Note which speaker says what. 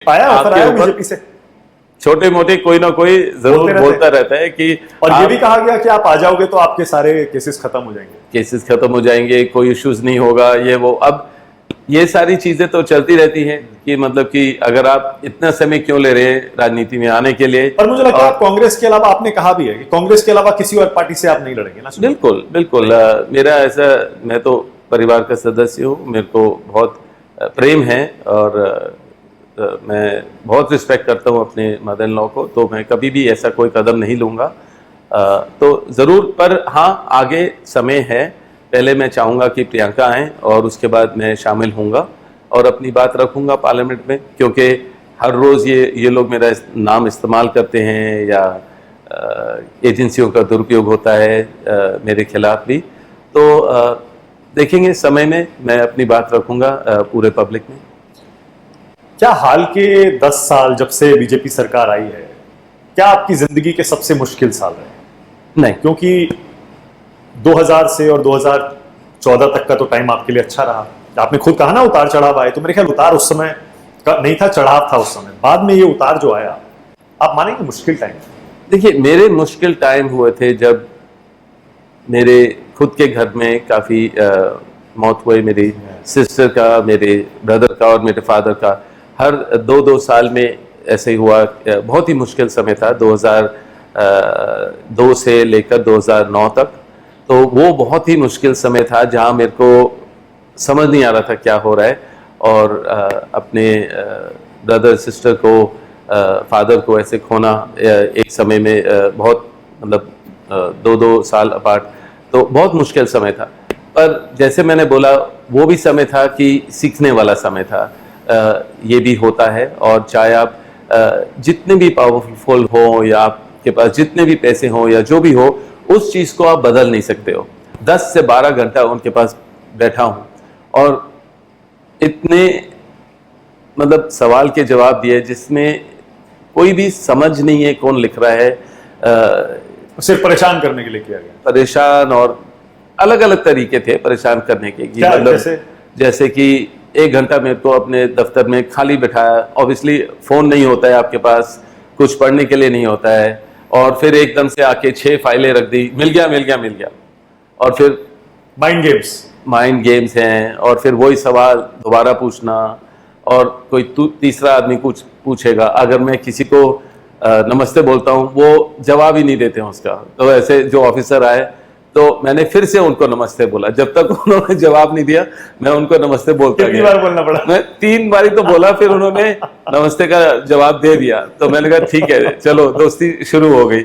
Speaker 1: पाया ऑफर
Speaker 2: आपके
Speaker 1: आया
Speaker 2: ऊपर
Speaker 1: बीजेपी से?
Speaker 2: छोटे मोटे कोई ना कोई जरूर बोलता रहता है कि
Speaker 1: और ये भी कहा गया कि आप आ जाओगे तो आपके सारे केसेस खत्म हो जाएंगे।
Speaker 2: केसेस खत्म हो जाएंगे, कोई इश्यूज नहीं होगा, ये वो। अब ये सारी चीजें तो चलती रहती हैं कि मतलब कि अगर आप इतना समय क्यों ले रहे हैं राजनीति में आने के लिए।
Speaker 1: पर मुझे लगता है आप कांग्रेस के अलावा, आपने कहा भी है कि कांग्रेस के अलावा किसी और पार्टी से आप नहीं लड़ेंगे ना?
Speaker 2: बिल्कुल बिल्कुल। मेरा ऐसा, मैं तो परिवार का सदस्य हूँ, मेरे को बहुत प्रेम है और मैं बहुत रिस्पेक्ट करता हूँ अपने मदर इन लॉ को, तो मैं कभी भी ऐसा कोई कदम नहीं लूँगा। तो ज़रूर, पर हाँ आगे समय है। पहले मैं चाहूँगा कि प्रियंका आएँ और उसके बाद मैं शामिल होऊंगा और अपनी बात रखूँगा पार्लियामेंट में, क्योंकि हर रोज़ ये लोग मेरा नाम इस्तेमाल करते हैं या एजेंसियों का दुरुपयोग होता है मेरे खिलाफ भी। तो देखेंगे समय में, मैं अपनी बात रखूँगा पूरे पब्लिक में।
Speaker 1: क्या हाल के 10 साल जब से बीजेपी सरकार आई है, क्या आपकी जिंदगी के सबसे मुश्किल साल रहे?
Speaker 2: नहीं,
Speaker 1: क्योंकि 2000 से और 2014 तक का तो टाइम आपके लिए अच्छा रहा। आपने खुद कहा ना उतार चढ़ाव आए, तो मेरे ख्याल उतार उस समय का नहीं था, चढ़ाव था उस समय। बाद में ये उतार जो आया, आप मानेंगे मुश्किल टाइम?
Speaker 2: देखिए, मेरे मुश्किल टाइम हुए थे जब मेरे खुद के घर में काफ़ी मौत हुई, मेरी सिस्टर का, मेरे ब्रदर का और मेरे फादर का। हर 2-2 साल में ऐसे ही हुआ। बहुत ही मुश्किल समय था 2002 से लेकर 2009 तक। तो वो बहुत ही मुश्किल समय था जहाँ मेरे को समझ नहीं आ रहा था क्या हो रहा है। और अपने ब्रदर सिस्टर को, फादर को ऐसे खोना एक समय में बहुत, मतलब 2-2 साल अपार्ट, तो बहुत मुश्किल समय था। पर जैसे मैंने बोला, वो भी समय था कि सीखने वाला समय था। ये भी होता है, और चाहे आप जितने भी पावरफुल हो या आपके पास जितने भी पैसे हों या जो भी हो, उस चीज़ को आप बदल नहीं सकते हो। 10 से 12 घंटा उनके पास बैठा हूँ और इतने मतलब सवाल के जवाब दिए जिसमें कोई भी समझ नहीं है कौन लिख रहा है।
Speaker 1: सिर्फ परेशान करने के लिए किया गया?
Speaker 2: परेशान, और अलग अलग तरीके थे परेशान करने के।
Speaker 1: क्या,
Speaker 2: मतलब जैसे कि 1 घंटा मेरे को अपने दफ्तर में खाली बैठाया। ऑब्वियसली फ़ोन नहीं होता है आपके पास, कुछ पढ़ने के लिए नहीं होता है, और फिर एकदम से आके 6 फाइलें रख दी, मिल गया मिल गया मिल गया। और फिर माइंड गेम्स हैं, और फिर वही सवाल दोबारा पूछना, और कोई तीसरा आदमी कुछ पूछेगा। अगर मैं किसी को नमस्ते बोलता हूँ, वो जवाब ही नहीं देते हैं उसका। तो ऐसे जो ऑफिसर आए, तो मैंने फिर से उनको नमस्ते बोला। जब तक उन्होंने जवाब नहीं दिया, मैं उनको नमस्ते बोलता गया।
Speaker 1: कितनी बार बोलना पड़ा?
Speaker 2: मैं 3 बारी तो बोला, फिर उन्होंने नमस्ते का जवाब दे दिया। तो मैंने कहा ठीक है, चलो दोस्ती शुरू हो गई।